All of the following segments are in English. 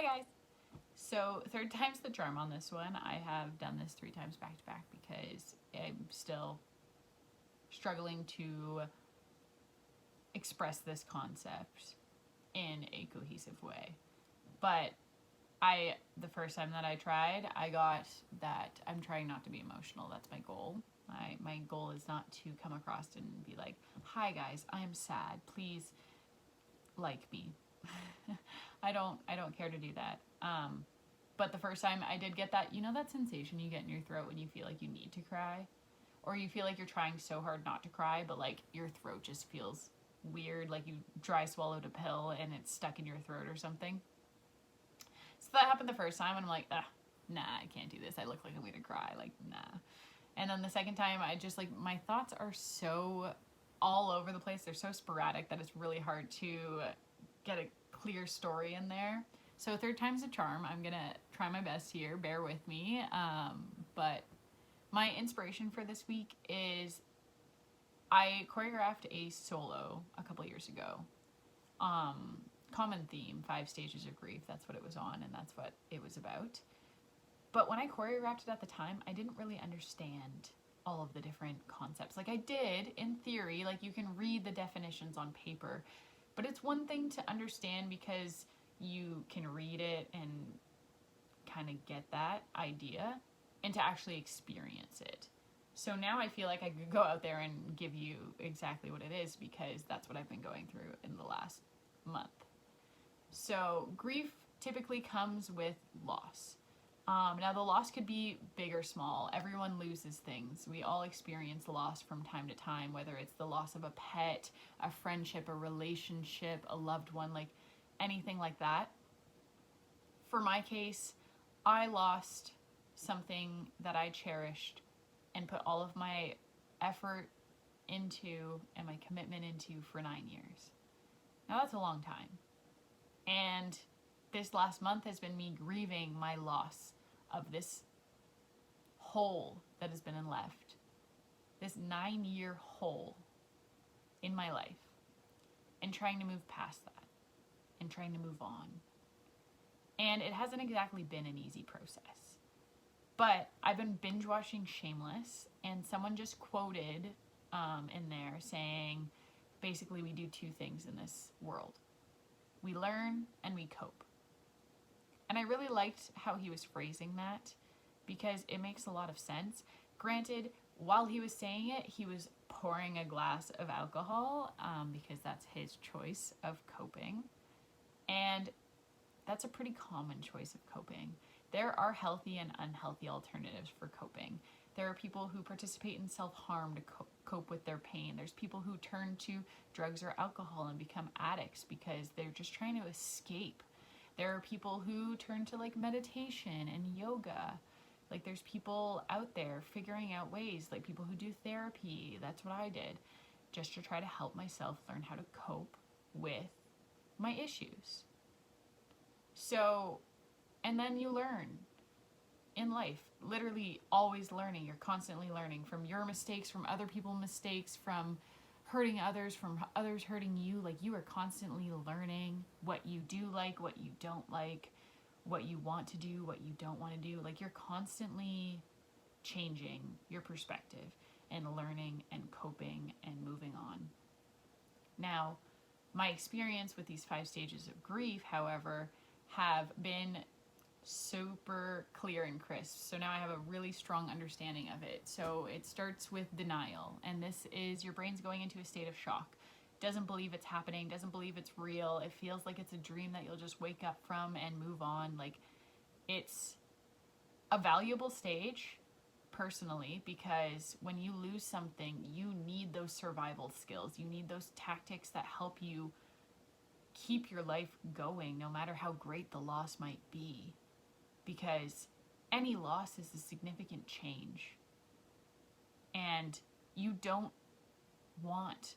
Hi guys! So third time's the charm on this one. I have done this 3 times back to back because I'm still struggling to express this concept in a cohesive way. But the first time that I tried, I got that I'm trying not to be emotional. That's my goal. My goal is not to come across and be like, hi guys, I'm sad. Please like me. I don't care to do that. But the first time I did get that, you know that sensation you get in your throat when you feel like you need to cry? Or you feel like you're trying so hard not to cry, but like your throat just feels weird, like you dry swallowed a pill and it's stuck in your throat or something. So that happened the first time and I'm like, nah, I can't do this. I look like I'm gonna cry, like, nah. And then the second time, I just like, my thoughts are so all over the place. They're so sporadic that it's really hard to get a clear story in there. So third time's a charm. I'm gonna try my best here. Bear with me. But my inspiration for this week is I choreographed a solo a couple years ago. Common theme, 5 stages of grief. That's what it was on, and that's what it was about. But when I choreographed it at the time, I didn't really understand all of the different concepts. Like I did in theory, like you can read the definitions on paper, but it's one thing to understand because you can read it and kind of get that idea, and to actually experience it. So now I feel like I could go out there and give you exactly what it is because that's what I've been going through in the last month. So grief typically comes with loss. Now the loss could be big or small. Everyone loses things. We all experience loss from time to time, whether it's the loss of a pet, a friendship, a relationship, a loved one, like anything like that. For my case, I lost something that I cherished and put all of my effort into and my commitment into for 9 years. Now that's a long time. And this last month has been me grieving my loss of this hole that has been left. This 9-year hole in my life. And trying to move past that. And trying to move on. And it hasn't exactly been an easy process. But I've been binge watching Shameless, and someone just quoted in there saying, basically we do 2 things in this world. We learn and we cope. And I really liked how he was phrasing that because it makes a lot of sense. Granted, while he was saying it, he was pouring a glass of alcohol because that's his choice of coping. And that's a pretty common choice of coping. There are healthy and unhealthy alternatives for coping. There are people who participate in self-harm to cope with their pain. There's people who turn to drugs or alcohol and become addicts because they're just trying to escape. There are people who turn to like meditation and yoga. Like there's people out there figuring out ways, like people who do therapy. That's what I did, just to try to help myself learn how to cope with my issues. So, and then you learn in life, literally always learning. You're constantly learning from your mistakes, from other people's mistakes, from hurting others, from others hurting you. Like you are constantly learning what you do like, what you don't like, what you want to do, what you don't want to do. Like you're constantly changing your perspective and learning and coping and moving on. Now, my experience with these 5 stages of grief, however, have been super clear and crisp. So now I have a really strong understanding of it. So it starts with denial, and this is your brain's going into a state of shock. Doesn't believe it's happening, doesn't believe it's real. It feels like it's a dream that you'll just wake up from and move on. Like it's a valuable stage personally because when you lose something, you need those survival skills. You need those tactics that help you keep your life going no matter how great the loss might be, because any loss is a significant change, and you don't want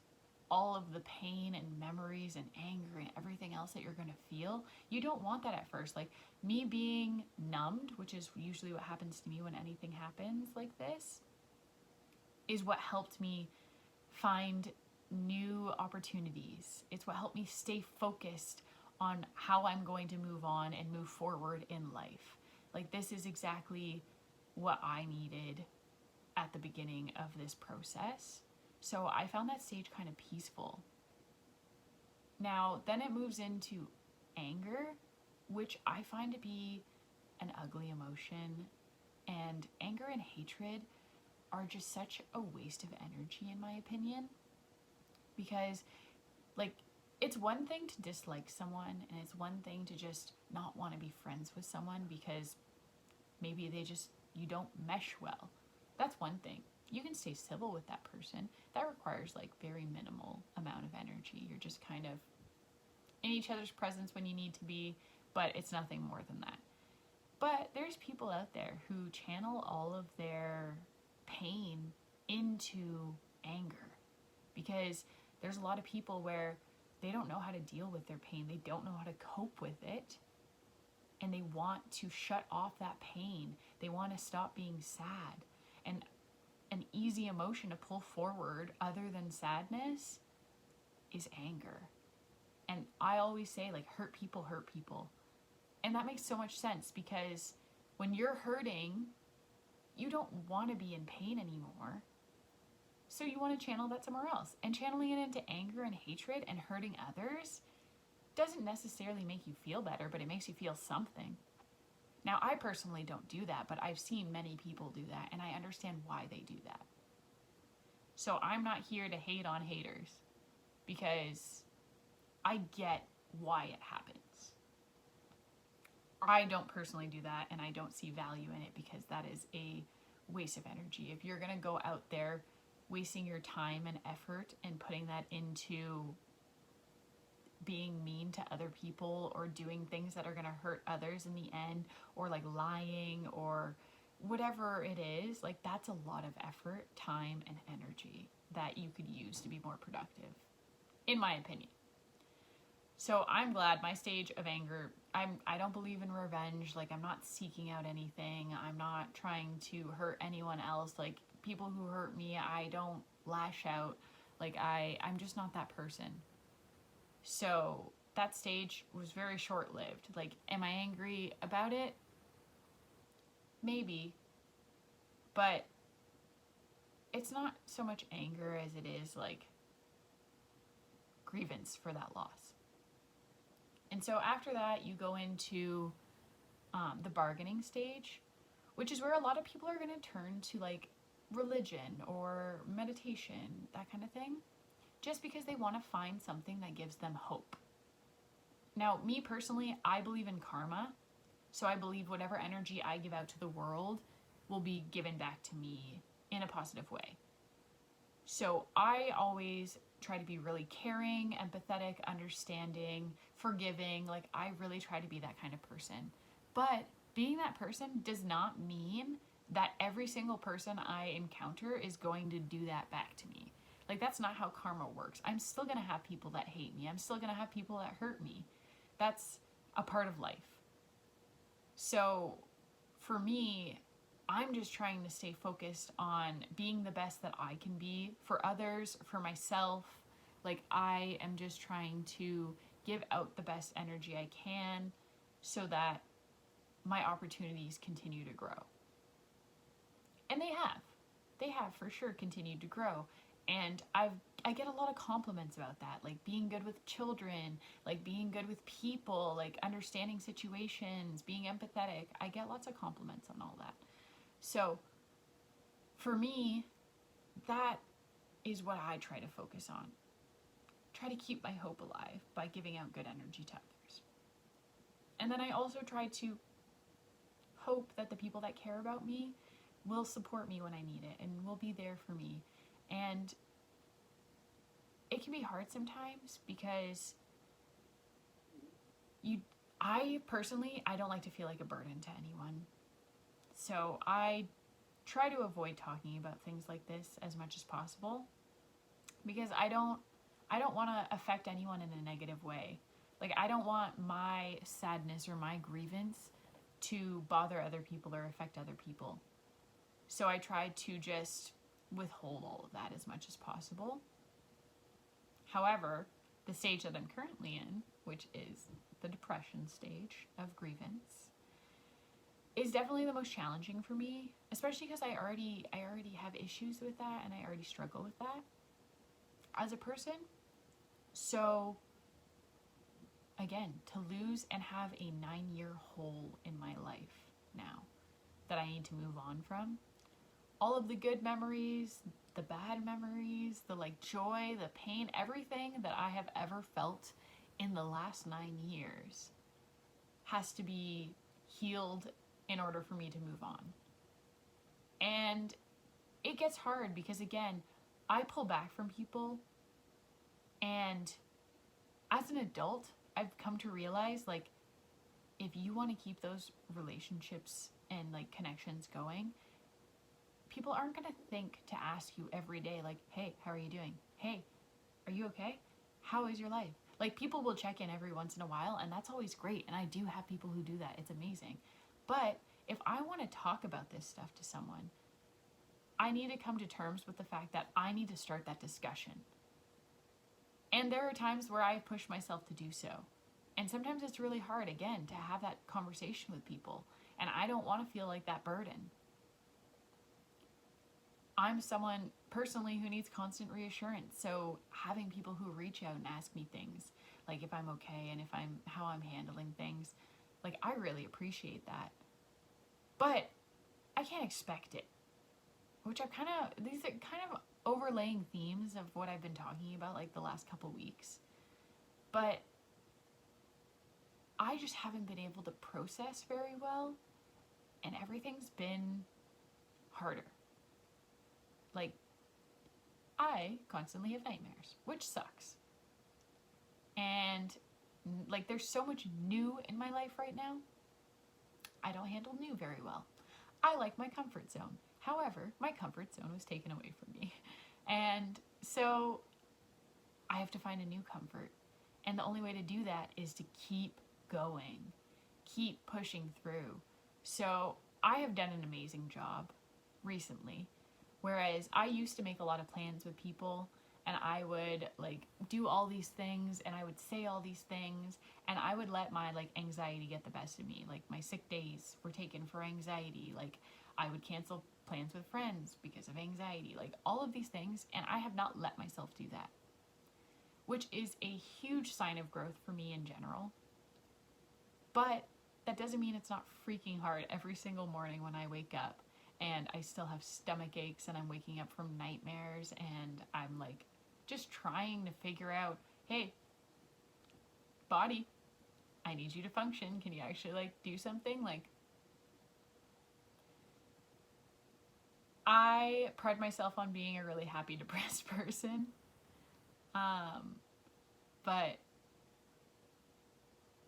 all of the pain and memories and anger and everything else that you're going to feel. You don't want that at first. Like me being numbed, which is usually what happens to me when anything happens like this, is what helped me find new opportunities. It's what helped me stay focused on how I'm going to move on and move forward in life. Like, this is exactly what I needed at the beginning of this process. So I found that stage kind of peaceful. Now, then it moves into anger, which I find to be an ugly emotion. And anger and hatred are just such a waste of energy, in my opinion. Because, like, it's one thing to dislike someone, and it's one thing to just not want to be friends with someone because maybe you don't mesh well. That's one thing. You can stay civil with that person. That requires like very minimal amount of energy. You're just kind of in each other's presence when you need to be, but it's nothing more than that. But there's people out there who channel all of their pain into anger, because there's a lot of people where they don't know how to deal with their pain. They don't know how to cope with it. And they want to shut off that pain. They want to stop being sad. And an easy emotion to pull forward other than sadness is anger. And I always say, like, hurt people hurt people. And that makes so much sense, because when you're hurting, you don't want to be in pain anymore. So you want to channel that somewhere else. And channeling it into anger and hatred and hurting others doesn't necessarily make you feel better, but it makes you feel something. Now, I personally don't do that, but I've seen many people do that, and I understand why they do that. So I'm not here to hate on haters, because I get why it happens. I don't personally do that, and I don't see value in it, because that is a waste of energy. If you're going to go out there wasting your time and effort and putting that into being mean to other people or doing things that are going to hurt others in the end, or like lying or whatever it is, like, that's a lot of effort, time, and energy that you could use to be more productive, in my opinion. So I'm glad my stage of anger, I don't believe in revenge. Like, I'm not seeking out anything. I'm not trying to hurt anyone else. Like, people who hurt me, I don't lash out. Like, I'm just not that person. So that stage was very short-lived. Like, am I angry about it? Maybe. But it's not so much anger as it is, like, grievance for that loss. And so after that, you go into the bargaining stage, which is where a lot of people are going to turn to, like, religion or meditation, that kind of thing, just because they want to find something that gives them hope. Now, me personally, I believe in karma, so I believe whatever energy I give out to the world will be given back to me in a positive way. So I always try to be really caring, empathetic, understanding, forgiving. Like, I really try to be that kind of person. But being that person does not mean that every single person I encounter is going to do that back to me. Like, that's not how karma works. I'm still going to have people that hate me. I'm still going to have people that hurt me. That's a part of life. So for me, I'm just trying to stay focused on being the best that I can be for others, for myself. Like, I am just trying to give out the best energy I can so that my opportunities continue to grow. And they have. They have for sure continued to grow. And I get a lot of compliments about that, like being good with children, like being good with people, like understanding situations, being empathetic. I get lots of compliments on all that. So for me, that is what I try to focus on. Try to keep my hope alive by giving out good energy to others. And then I also try to hope that the people that care about me will support me when I need it and will be there for me. And it can be hard sometimes, because I personally don't like to feel like a burden to anyone. So I try to avoid talking about things like this as much as possible, because I don't want to affect anyone in a negative way. Like, I don't want my sadness or my grievance to bother other people or affect other people. So I try to just withhold all of that as much as possible. However, The stage that I'm currently in, which is the depression stage of grievance, is definitely the most challenging for me, especially because I already have issues with that, and I already struggle with that as a person. So again, to lose and have a 9-year hole in my life now that I need to move on from, all of the good memories, the bad memories, the like joy, the pain, everything that I have ever felt in the last 9 years has to be healed in order for me to move on. And it gets hard because, again, I pull back from people, and as an adult, I've come to realize, like, if you want to keep those relationships and like connections going, people aren't going to think to ask you every day, like, hey, how are you doing? Hey, are you okay? How is your life? Like, people will check in every once in a while, and that's always great. And I do have people who do that. It's amazing. But if I want to talk about this stuff to someone, I need to come to terms with the fact that I need to start that discussion. And there are times where I push myself to do so. And sometimes it's really hard, again, to have that conversation with people. And I don't want to feel like that burden. I'm someone personally who needs constant reassurance. So having people who reach out and ask me things, like if I'm okay and how I'm handling things, like, I really appreciate that. But I can't expect it. Which these are kind of overlaying themes of what I've been talking about like the last couple weeks. But I just haven't been able to process very well, and everything's been harder. Like, I constantly have nightmares, which sucks. And like, there's so much new in my life right now. I don't handle new very well. I like my comfort zone. However, my comfort zone was taken away from me. And so I have to find a new comfort. And the only way to do that is to keep going, keep pushing through. So I have done an amazing job recently. Whereas I used to make a lot of plans with people, and I would like do all these things, and I would say all these things, and I would let my like anxiety get the best of me. Like, my sick days were taken for anxiety. Like, I would cancel plans with friends because of anxiety. Like, all of these things, and I have not let myself do that, which is a huge sign of growth for me in general. But that doesn't mean it's not freaking hard every single morning when I wake up and I still have stomach aches and I'm waking up from nightmares, and I'm like just trying to figure out, hey, body, I need you to function. Can you actually like do something? Like, I pride myself on being a really happy, depressed person. But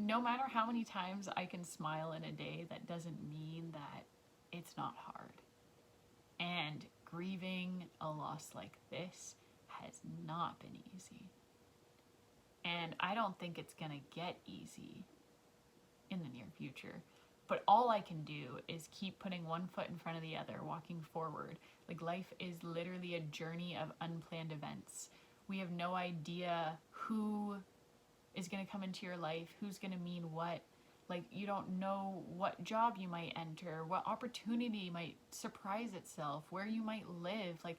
no matter how many times I can smile in a day, that doesn't mean that it's not hard. And grieving a loss like this has not been easy. And I don't think it's gonna get easy in the near future. But all I can do is keep putting one foot in front of the other, walking forward. Like, life is literally a journey of unplanned events. We have no idea who is going to come into your life, who's going to mean what. Like, you don't know what job you might enter, what opportunity might surprise itself, where you might live. Like,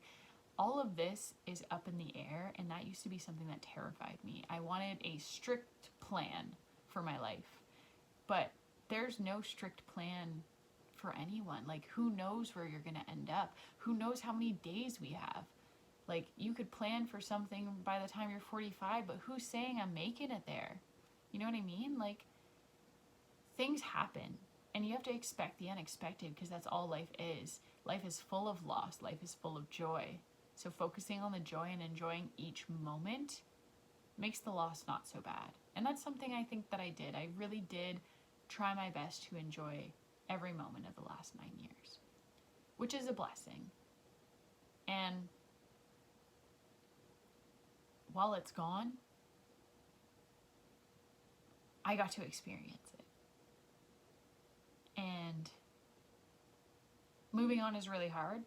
all of this is up in the air, and that used to be something that terrified me. I wanted a strict plan for my life, but there's no strict plan for anyone. Like, who knows where you're going to end up? Who knows how many days we have? Like, you could plan for something by the time you're 45, but who's saying I'm making it there? You know what I mean? Like, things happen, and you have to expect the unexpected, because that's all life is. Life is full of loss. Life is full of joy. So focusing on the joy and enjoying each moment makes the loss not so bad. And that's something I think that I did. I really did try my best to enjoy every moment of the last 9 years, which is a blessing. And while it's gone, I got to experience it. And moving on is really hard,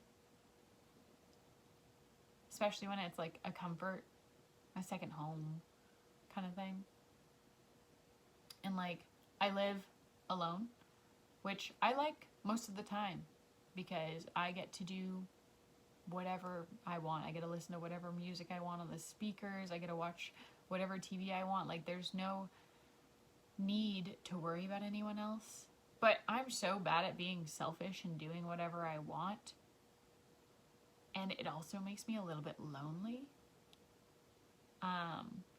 especially when it's like a comfort, a second home, kind of thing. And like, I live alone, which I like most of the time because I get to do whatever I want. I get to listen to whatever music I want on the speakers. I get to watch whatever TV I want. Like, there's no need to worry about anyone else. But I'm so bad at being selfish and doing whatever I want. And it also makes me a little bit lonely.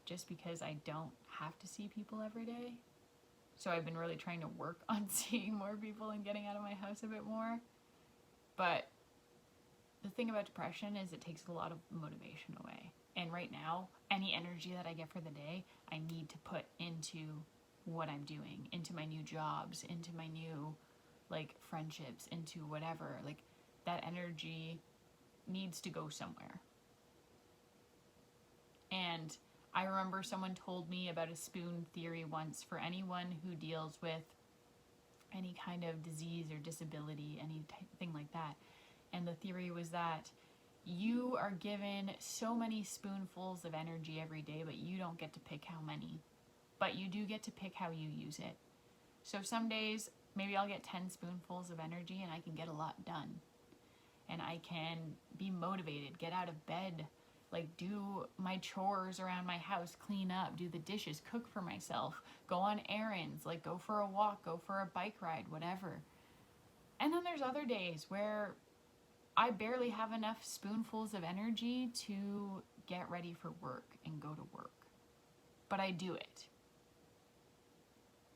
Just because I don't have to see people every day. So I've been really trying to work on seeing more people and getting out of my house a bit more. But the thing about depression is it takes a lot of motivation away. And right now, any energy that I get for the day, I need to put into what I'm doing, into my new jobs, into my new, like, friendships, into whatever. Like, that energy needs to go somewhere. And I remember someone told me about a spoon theory once for anyone who deals with any kind of disease or disability, anything like that. And the theory was that you are given so many spoonfuls of energy every day, but you don't get to pick how many. But you do get to pick how you use it. So some days, maybe I'll get 10 spoonfuls of energy and I can get a lot done. And I can be motivated, get out of bed, like do my chores around my house, clean up, do the dishes, cook for myself, go on errands, like go for a walk, go for a bike ride, whatever. And then there's other days where I barely have enough spoonfuls of energy to get ready for work and go to work. But I do it.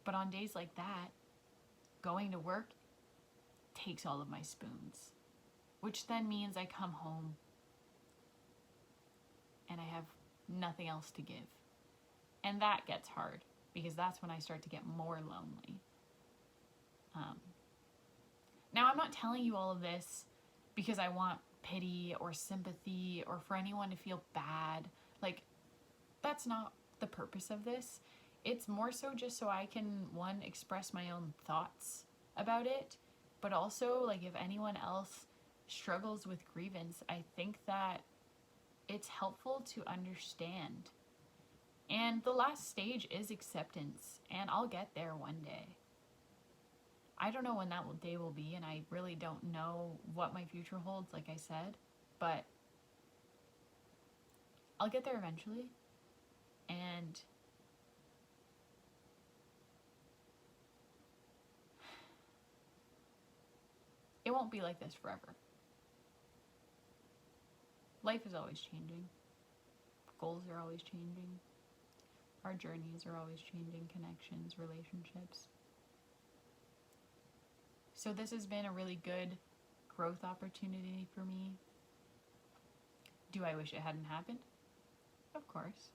But on days like that, going to work takes all of my spoons, which then means I come home and I have nothing else to give. And that gets hard because that's when I start to get more lonely. Now, I'm not telling you all of this because I want pity or sympathy or for anyone to feel bad. Like, that's not the purpose of this. It's more so just so I can, one, express my own thoughts about it, but also, like, if anyone else struggles with grievance, I think that it's helpful to understand. And the last stage is acceptance, and I'll get there one day. I don't know when that day will be, and I really don't know what my future holds, like I said, but I'll get there eventually. And it won't be like this forever. Life is always changing. Goals are always changing. Our journeys are always changing. Connections, relationships. So this has been a really good growth opportunity for me. Do I wish it hadn't happened? Of course.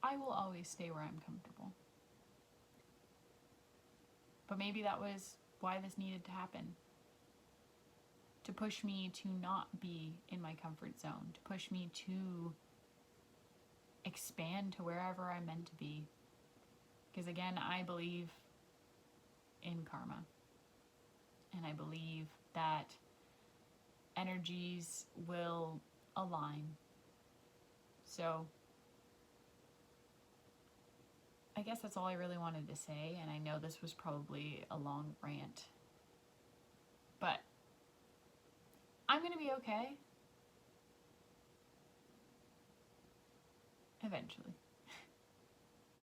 I will always stay where I'm comfortable. But maybe that was why this needed to happen. To push me to not be in my comfort zone. To push me to expand to wherever I'm meant to be. Because again, I believe in karma. And I believe that energies will align. So I guess that's all I really wanted to say, and I know this was probably a long rant, but I'm gonna be okay. Eventually.